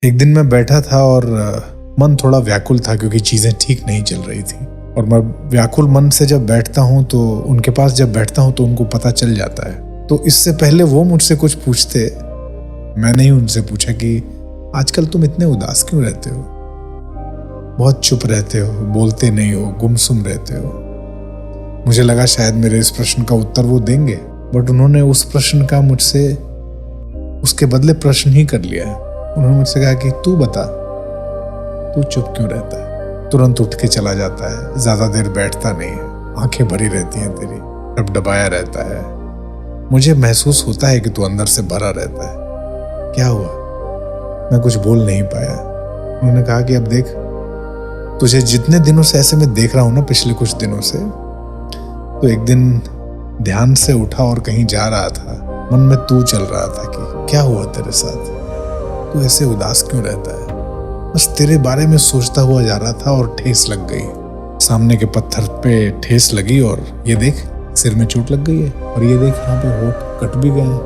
एक दिन मैं बैठा था और मन थोड़ा व्याकुल था क्योंकि चीज़ें ठीक नहीं चल रही थी। और मैं व्याकुल मन से जब बैठता हूँ तो उनके पास जब बैठता हूँ तो उनको पता चल जाता है। तो इससे पहले वो मुझसे कुछ पूछते, मैंने ही उनसे पूछा कि आजकल तुम इतने उदास क्यों रहते हो, बहुत चुप रहते हो, बोलते नहीं हो, गुमसुम रहते हो। मुझे लगा शायद मेरे इस प्रश्न का उत्तर वो देंगे, बट उन्होंने उस प्रश्न का मुझसे उसके बदले प्रश्न ही कर लिया है। उन्होंने मुझसे कहा कि तू बता, तू चुप क्यों रहता है, तुरंत उठ के चला जाता है, ज्यादा देर बैठता नहीं है, आंखें भरी रहती हैं तेरी, डबडबाया रहता है, मुझे महसूस होता है कि तू अंदर से भरा रहता है, क्या हुआ? मैं कुछ बोल नहीं पाया। उन्होंने कहा कि अब देख, तुझे जितने दिनों से ऐसे मैं देख रहा हूं ना, पिछले कुछ दिनों से, तो एक दिन ध्यान से उठा और कहीं जा रहा था, मन में तू चल रहा था कि क्या हुआ तेरे साथ, तू ऐसे उदास क्यों रहता है। बस तेरे बारे में सोचता हुआ जा रहा था और ठेस लग गई, सामने के पत्थर पे ठेस लगी और ये देख सिर में चोट लग गई है, और ये देख यहाँ पे होठ कट भी गए हैं,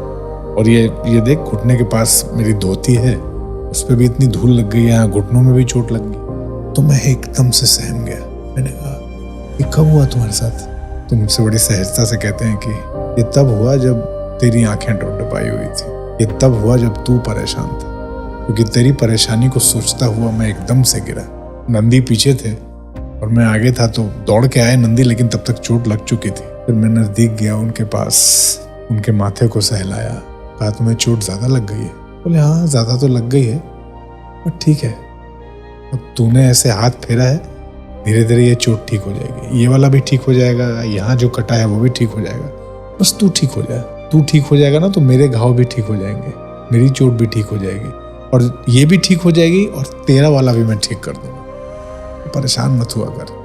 और ये देख घुटने के पास मेरी धोती है, उस पर भी इतनी धूल लग गई है, यहाँ घुटनों में भी चोट लग गई। तो मैं एकदम से सहम गया। मैंने कहा ये कब हुआ तुम्हारे साथ? तो मुझसे बड़ी सहजता से कहते हैं कि ये तब हुआ जब तेरी आंखें डबडबाई हुई थी, ये तब हुआ जब तू परेशान था, क्योंकि तेरी परेशानी को सोचता हुआ मैं एकदम से गिरा। नंदी पीछे थे और मैं आगे था, तो दौड़ के आए नंदी, लेकिन तब तक चोट लग चुकी थी। फिर मैं नजदीक गया उनके पास, उनके माथे को सहलाया, कहा तुम्हें चोट ज्यादा लग गई है? बोले हाँ ज्यादा तो लग गई है, पर ठीक है, अब तूने ऐसे हाथ फेरा है, धीरे धीरे ये चोट ठीक हो जाएगी, ये वाला भी ठीक हो जाएगा, यहाँ जो कटा है वो भी ठीक हो जाएगा, बस तू ठीक हो जाए। तू ठीक हो जाएगा ना तो मेरे घाव भी ठीक हो जाएंगे, मेरी चोट भी ठीक हो जाएगी, और ये भी ठीक हो जाएगी, और तेरा वाला भी मैं ठीक कर दूंगा। तो परेशान मत हुआ कर,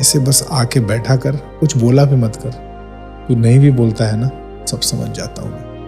ऐसे बस आके बैठा कर, कुछ बोला भी मत कर। तू नहीं भी बोलता है ना, सब समझ जाता हूँ मैं।